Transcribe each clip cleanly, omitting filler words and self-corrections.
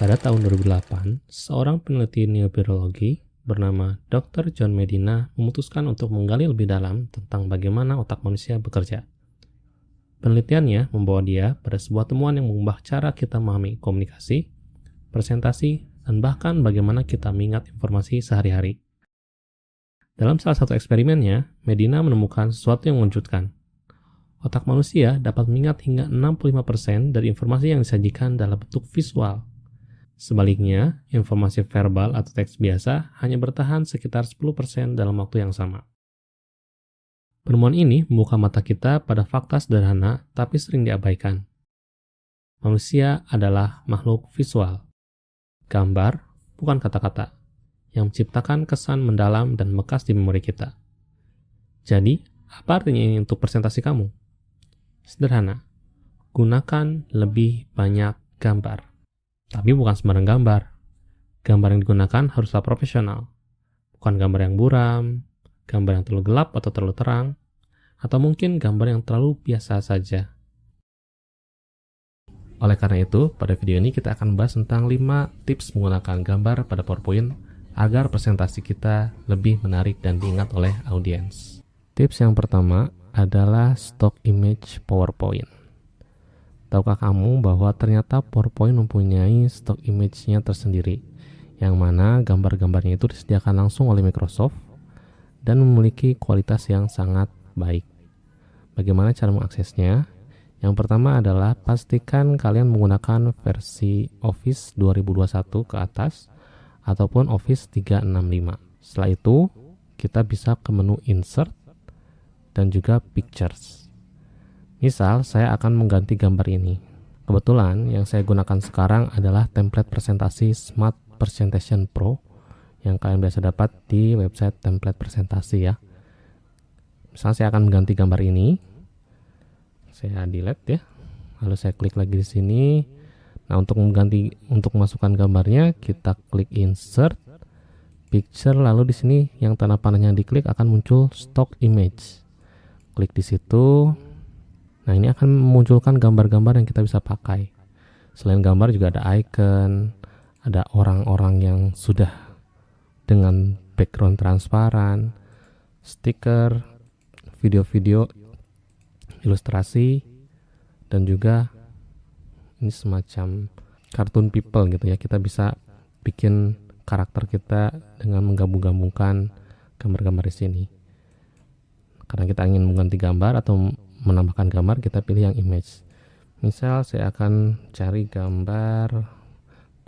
Pada tahun 2008, seorang peneliti neurobiologi bernama Dr. John Medina memutuskan untuk menggali lebih dalam tentang bagaimana otak manusia bekerja. Penelitiannya membawa dia pada sebuah temuan yang mengubah cara kita memahami komunikasi, presentasi, dan bahkan bagaimana kita mengingat informasi sehari-hari. Dalam salah satu eksperimennya, Medina menemukan sesuatu yang mengejutkan. Otak manusia dapat mengingat hingga 65% dari informasi yang disajikan dalam bentuk visual. Sebaliknya, informasi verbal atau teks biasa hanya bertahan sekitar 10% dalam waktu yang sama. Penemuan ini membuka mata kita pada fakta sederhana tapi sering diabaikan. Manusia adalah makhluk visual. Gambar, bukan kata-kata, yang menciptakan kesan mendalam dan membekas di memori kita. Jadi, apa artinya ini untuk presentasi kamu? Sederhana, gunakan lebih banyak gambar. Tapi bukan sembarang gambar. Gambar yang digunakan haruslah profesional. Bukan gambar yang buram, gambar yang terlalu gelap atau terlalu terang, atau mungkin gambar yang terlalu biasa saja. Oleh karena itu, pada video ini kita akan bahas tentang 5 tips menggunakan gambar pada PowerPoint agar presentasi kita lebih menarik dan diingat oleh audiens. Tips yang pertama adalah stock image PowerPoint. Tahukah kamu bahwa ternyata PowerPoint mempunyai stock image-nya tersendiri, yang mana gambar-gambarnya itu disediakan langsung oleh Microsoft dan memiliki kualitas yang sangat baik. Bagaimana cara mengaksesnya? Yang pertama adalah pastikan kalian menggunakan versi Office 2021 ke atas ataupun Office 365. Setelah itu, kita bisa ke menu Insert dan juga Pictures. Misal, saya akan mengganti gambar ini. Kebetulan yang saya gunakan sekarang adalah template presentasi Smart Presentation Pro yang kalian biasa dapat di website template presentasi ya. Misal saya akan mengganti gambar ini. Saya delete ya. Lalu saya klik lagi di sini. Nah, untuk masukkan gambarnya, kita klik Insert, Picture, lalu di sini yang tanda panah yang diklik akan muncul Stock Image. Klik di situ. Nah, ini akan memunculkan gambar-gambar yang kita bisa pakai. Selain gambar juga ada icon, ada orang-orang yang sudah dengan background transparan, stiker, video-video, ilustrasi, dan juga ini semacam cartoon people gitu ya. Kita bisa bikin karakter kita dengan menggabung-gabungkan gambar-gambar di sini. Karena kita ingin mengganti gambar atau menambahkan gambar, kita pilih yang image. Misal saya akan cari gambar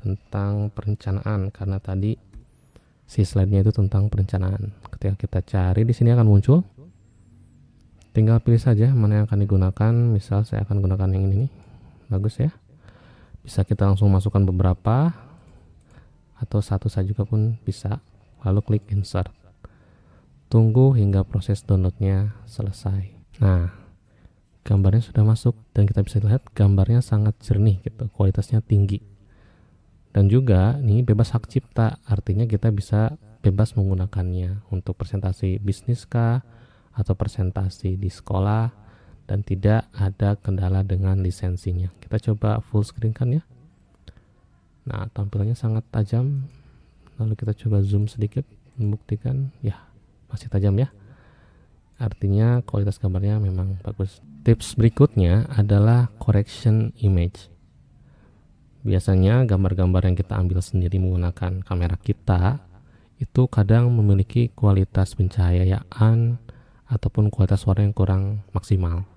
tentang perencanaan karena tadi si slide-nya itu tentang perencanaan. Ketika kita cari di sini akan muncul. Tinggal pilih saja mana yang akan digunakan. Misal saya akan gunakan yang ini nih. Bagus ya. Bisa kita langsung masukkan beberapa atau satu saja juga pun bisa. Lalu klik insert. Tunggu hingga proses downloadnya selesai. Nah, gambarnya sudah masuk dan kita bisa lihat gambarnya sangat jernih gitu, kualitasnya tinggi. Dan juga nih bebas hak cipta, artinya kita bisa bebas menggunakannya untuk presentasi bisnis kah atau presentasi di sekolah dan tidak ada kendala dengan lisensinya. Kita coba full screen kan ya. Nah, tampilannya sangat tajam. Lalu kita coba zoom sedikit membuktikan ya masih tajam ya. Artinya kualitas gambarnya memang bagus. Tips berikutnya adalah correction image. Biasanya gambar-gambar yang kita ambil sendiri menggunakan kamera kita itu kadang memiliki kualitas pencahayaan ataupun kualitas warna yang kurang maksimal.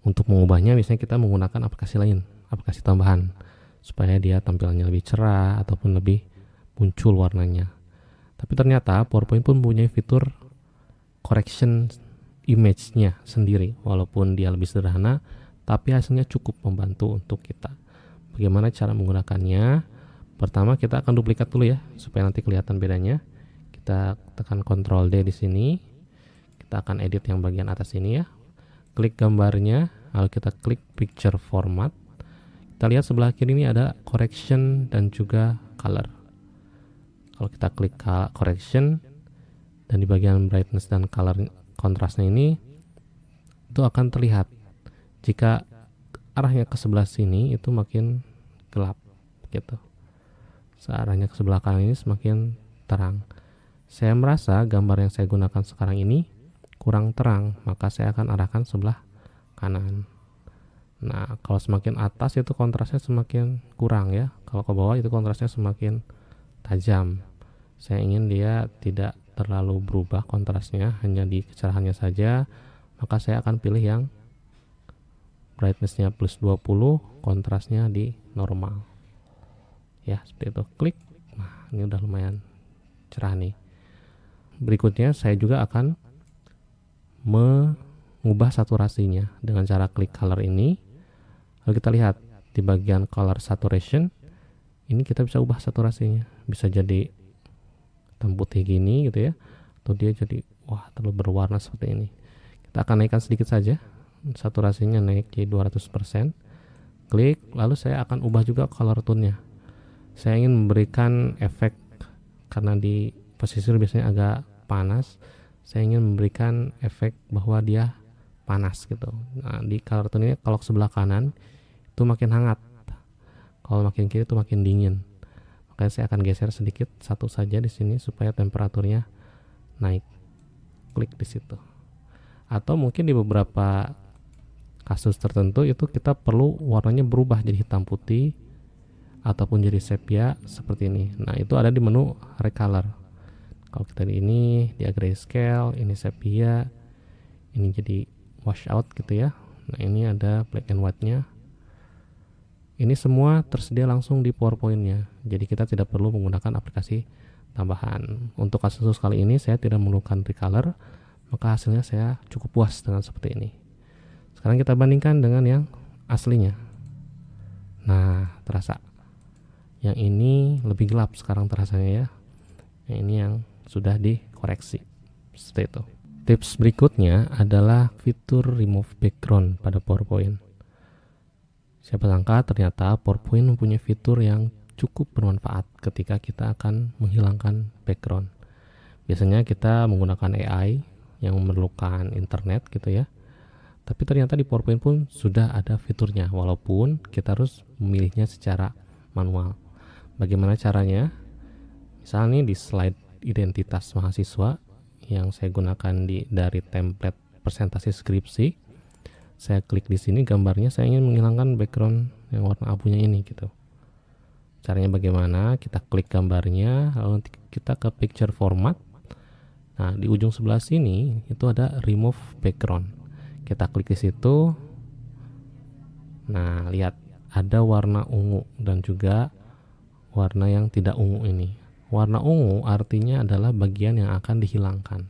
Untuk mengubahnya biasanya kita menggunakan aplikasi lain, aplikasi tambahan, supaya dia tampilannya lebih cerah ataupun lebih muncul warnanya. Tapi ternyata PowerPoint pun mempunyai fitur correction image-nya sendiri, walaupun dia lebih sederhana, tapi hasilnya cukup membantu untuk kita. Bagaimana cara menggunakannya? Pertama kita akan duplikat dulu ya, supaya nanti kelihatan bedanya. Kita tekan Ctrl D di sini. Kita akan edit yang bagian atas ini ya. Klik gambarnya, lalu kita klik picture format. Kita lihat sebelah kiri ini ada correction dan juga color. Kalau kita klik correction dan di bagian brightness dan color kontrasnya ini itu akan terlihat jika arahnya ke sebelah sini itu makin gelap, gitu. Searahnya ke sebelah kanan ini semakin terang. Saya merasa gambar yang saya gunakan sekarang ini kurang terang, maka saya akan arahkan sebelah kanan. Nah, kalau semakin atas itu kontrasnya semakin kurang ya. Kalau ke bawah itu kontrasnya semakin tajam. Saya ingin dia tidak terlalu berubah kontrasnya, hanya di kecerahannya saja, maka saya akan pilih yang brightness-nya plus 20, kontrasnya di normal. Ya, seperti itu. Klik. Nah, ini udah lumayan cerah nih. Berikutnya saya juga akan mengubah saturasinya dengan cara klik color ini. Lalu kita lihat di bagian color saturation, ini kita bisa ubah saturasinya. Bisa jadi hitam putih gini gitu ya, atau dia jadi terlalu berwarna seperti ini. Kita akan naikkan sedikit saja, saturasinya naik jadi 200%. Klik, lalu saya akan ubah juga color tone-nya. Saya ingin memberikan efek, karena di pesisir biasanya agak panas, saya ingin memberikan efek bahwa dia panas gitu. Nah, di color tone ini kalau ke sebelah kanan itu makin hangat, kalau makin kiri itu makin dingin. Makanya saya akan geser sedikit satu saja di sini supaya temperaturnya naik. Klik di situ. Atau mungkin di beberapa kasus tertentu itu kita perlu warnanya berubah jadi hitam putih ataupun jadi sepia seperti ini. Nah, itu ada di menu recolor. Kalau kita di ini, dia grayscale, ini sepia, ini jadi wash out gitu ya. Nah, ini ada black and white-nya. Ini semua tersedia langsung di PowerPoint-nya. Jadi kita tidak perlu menggunakan aplikasi tambahan. Untuk kasus kali ini saya tidak memerlukan recolor, maka hasilnya saya cukup puas dengan seperti ini. Sekarang kita bandingkan dengan yang aslinya. Nah, terasa. Yang ini lebih gelap sekarang terasanya ya. Yang ini yang sudah dikoreksi. Seperti itu. Tips berikutnya adalah fitur remove background pada PowerPoint. Siapa sangka ternyata PowerPoint mempunyai fitur yang cukup bermanfaat ketika kita akan menghilangkan background. Biasanya kita menggunakan AI yang memerlukan internet gitu ya. Tapi ternyata di PowerPoint pun sudah ada fiturnya, walaupun kita harus memilihnya secara manual. Bagaimana caranya? Misalnya di slide identitas mahasiswa yang saya gunakan dari template presentasi skripsi, saya klik di sini gambarnya, saya ingin menghilangkan background yang warna abunya ini gitu. Caranya bagaimana? Kita klik gambarnya, lalu kita ke picture format. Nah, di ujung sebelah sini itu ada remove background. Kita klik di situ. Nah, lihat ada warna ungu dan juga warna yang tidak ungu ini. Warna ungu artinya adalah bagian yang akan dihilangkan.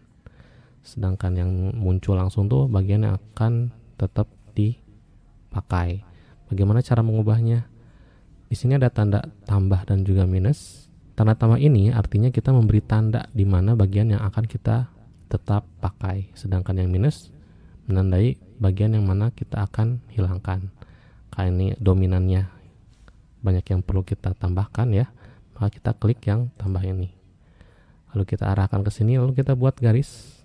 Sedangkan yang muncul langsung tuh bagian yang akan tetap dipakai. Bagaimana cara mengubahnya? Di sini ada tanda tambah dan juga minus. Tanda tambah ini artinya kita memberi tanda di mana bagian yang akan kita tetap pakai. Sedangkan yang minus menandai bagian yang mana kita akan hilangkan. Kayak ini dominannya banyak yang perlu kita tambahkan ya. Maka kita klik yang tambah ini. Lalu kita arahkan ke sini, lalu kita buat garis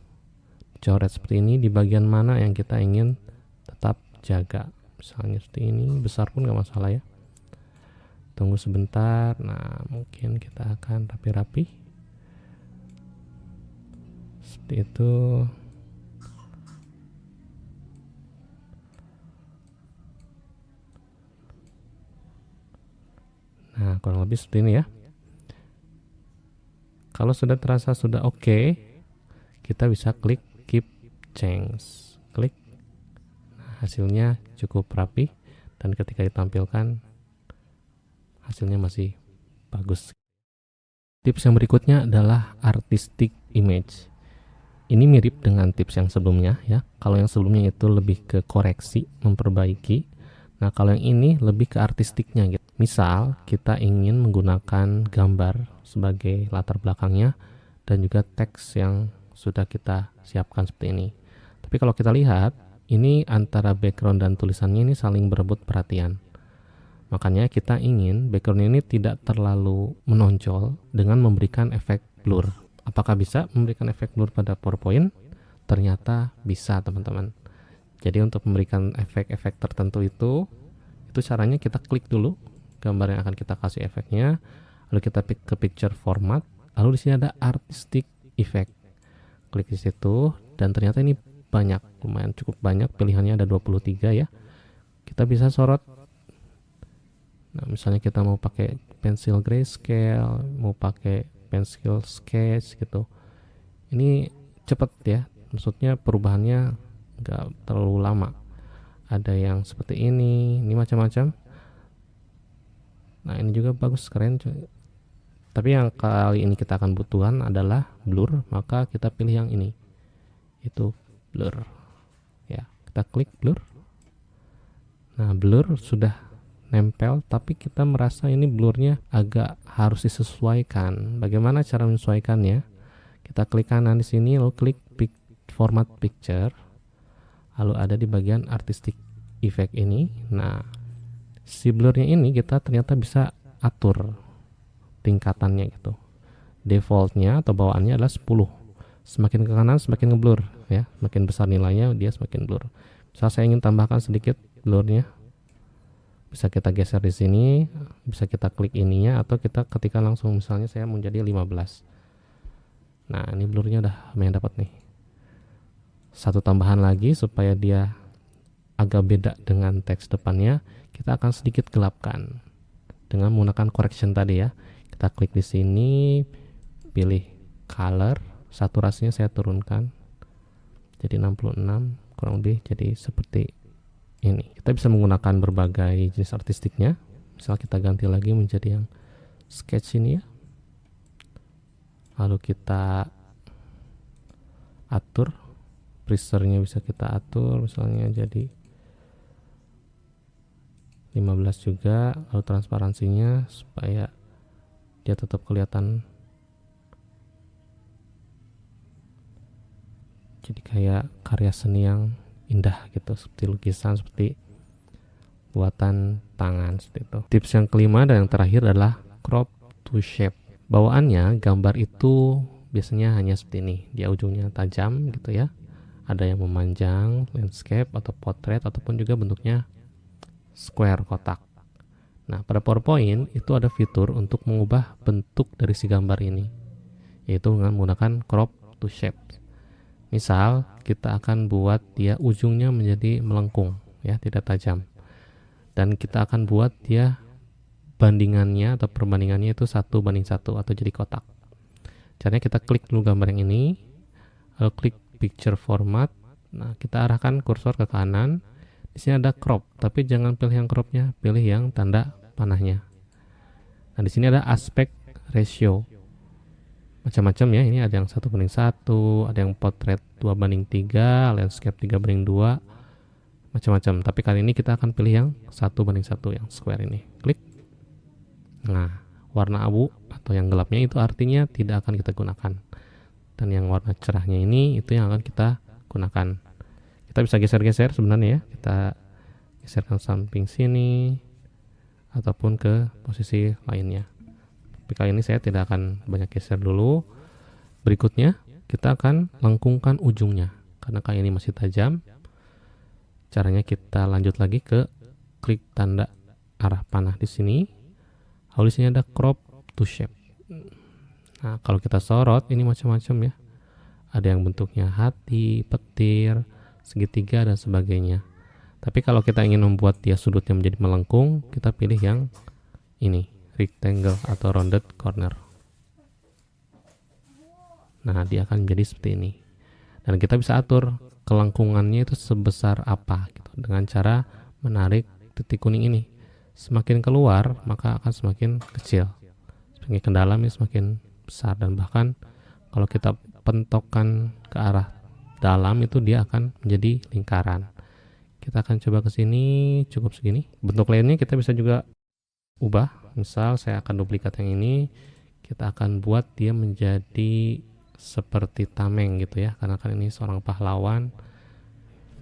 coret seperti ini di bagian mana yang kita ingin tetap jaga. Misalnya seperti ini, besar pun nggak masalah ya. Tunggu sebentar. Nah, mungkin kita akan rapi-rapi seperti itu. Nah, kurang lebih seperti ini ya. Kalau sudah terasa sudah oke, kita bisa klik keep change. Klik. Nah, hasilnya cukup rapi dan ketika ditampilkan hasilnya masih bagus. Tips yang berikutnya adalah artistic image. Ini mirip dengan tips yang sebelumnya ya. Kalau yang sebelumnya itu lebih ke koreksi, memperbaiki. Nah, kalau yang ini lebih ke artistiknya gitu. Misal, kita ingin menggunakan gambar sebagai latar belakangnya dan juga teks yang sudah kita siapkan seperti ini. Tapi kalau kita lihat, ini antara background dan tulisannya ini saling berebut perhatian. Makanya kita ingin background ini tidak terlalu menonjol dengan memberikan efek blur. Apakah bisa memberikan efek blur pada PowerPoint? Ternyata bisa, teman-teman. Jadi untuk memberikan efek-efek tertentu itu caranya kita klik dulu gambar yang akan kita kasih efeknya. Lalu kita ke picture format. Lalu di sini ada artistic effect. Klik di situ dan ternyata ini banyak, lumayan cukup banyak, pilihannya ada 23 ya. Kita bisa sorot. Nah, misalnya kita mau pakai pensil grayscale, mau pakai pensil sketch gitu. Ini cepat ya, maksudnya perubahannya nggak terlalu lama. Ada yang seperti ini macam-macam. Nah, ini juga bagus, keren. Tapi yang kali ini kita akan butuhkan adalah blur, maka kita pilih yang ini. Itu blur. Ya, kita klik blur. Nah, blur sudah nempel, tapi kita merasa ini blurnya agak harus disesuaikan. Bagaimana cara menyesuaikannya? Kita klik kanan di sini, lalu klik format picture, lalu ada di bagian artistic effect ini. Nah, si blurnya ini kita ternyata bisa atur tingkatannya gitu. Defaultnya atau bawaannya adalah 10. Semakin ke kanan semakin ngeblur ya, semakin besar nilainya dia semakin blur. Misal saya ingin tambahkan sedikit blurnya, bisa kita geser di sini, bisa kita klik ininya, atau kita ketika langsung, misalnya saya mau jadi 15. Nah, ini blurnya udah lumayan dapat nih. Satu tambahan lagi supaya dia agak beda dengan teks depannya, kita akan sedikit gelapkan dengan menggunakan correction tadi ya. Kita klik di sini, pilih color, saturasinya saya turunkan jadi 66 kurang lebih, jadi seperti ini. Kita bisa menggunakan berbagai jenis artistiknya. Misal kita ganti lagi menjadi yang sketch ini ya. Lalu kita atur, presernya bisa kita atur, misalnya jadi 15 juga. Lalu transparansinya supaya dia tetap kelihatan jadi kayak karya seni yang indah gitu, seperti lukisan, seperti buatan tangan seperti itu. Tips yang kelima dan yang terakhir adalah crop to shape. Bawaannya gambar itu biasanya hanya seperti ini, dia ujungnya tajam gitu ya. Ada yang memanjang, landscape atau portrait, ataupun juga bentuknya square, kotak. Nah, pada PowerPoint itu ada fitur untuk mengubah bentuk dari si gambar ini, yaitu dengan menggunakan crop to shape. Misal kita akan buat dia ujungnya menjadi melengkung ya, tidak tajam, dan kita akan buat dia bandingannya atau perbandingannya itu 1:1 atau jadi kotak. Caranya kita klik dulu gambar yang ini, lalu klik picture format. Nah, kita arahkan kursor ke kanan. Di sini ada crop, tapi jangan pilih yang cropnya, pilih yang tanda panahnya. Nah, di sini ada aspect ratio. Macam-macam ya, ini ada yang 1:1, ada yang portrait 2:3, landscape 3:2, macam-macam. Tapi kali ini kita akan pilih yang 1:1, yang square ini. Klik. Nah, warna abu atau yang gelapnya itu artinya tidak akan kita gunakan. Dan yang warna cerahnya ini itu yang akan kita gunakan. Kita bisa geser-geser sebenarnya ya. Kita geserkan samping sini ataupun ke posisi lainnya. Tapi kali ini saya tidak akan banyak geser dulu. Berikutnya kita akan lengkungkan ujungnya karena kali ini masih tajam. Caranya kita lanjut lagi ke klik tanda arah panah di sini. Lalu di sini ada crop to shape. Nah, kalau kita sorot ini macam-macam ya. Ada yang bentuknya hati, petir, segitiga dan sebagainya. Tapi kalau kita ingin membuat dia sudutnya menjadi melengkung, kita pilih yang ini, rectangle atau rounded corner. Nah, dia akan menjadi seperti ini. Dan kita bisa atur kelengkungannya itu sebesar apa gitu, dengan cara menarik titik kuning ini. Semakin keluar maka akan semakin kecil, semakin ke dalam ini semakin besar, dan bahkan kalau kita pentokkan ke arah dalam itu dia akan menjadi lingkaran. Kita akan coba ke sini, cukup segini. Bentuk lainnya kita bisa juga ubah. Misal saya akan duplikat yang ini, kita akan buat dia menjadi seperti tameng gitu ya, karena kan ini seorang pahlawan,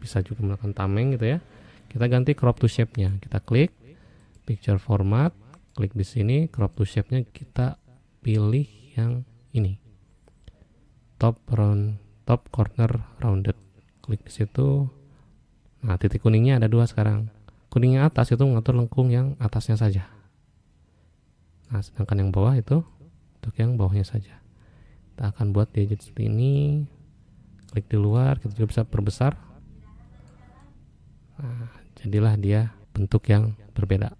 bisa juga melakukan tameng gitu ya. Kita ganti crop to shape-nya, kita klik picture format, klik di sini crop to shape-nya, kita pilih yang ini, top corner rounded, klik di situ. Nah, titik kuningnya ada 2 sekarang. Kuning yang atas itu mengatur lengkung yang atasnya saja. Nah, sedangkan yang bawah itu untuk yang bawahnya saja. Kita akan buat digit seperti ini. Klik di luar, kita juga bisa perbesar. Nah, jadilah dia bentuk yang berbeda.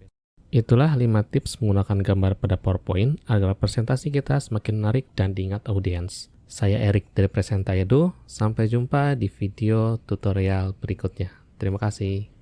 Itulah 5 tips menggunakan gambar pada PowerPoint agar presentasi kita semakin menarik dan diingat audiens. Saya Erik dari Presenta Edu. Sampai jumpa di video tutorial berikutnya. Terima kasih.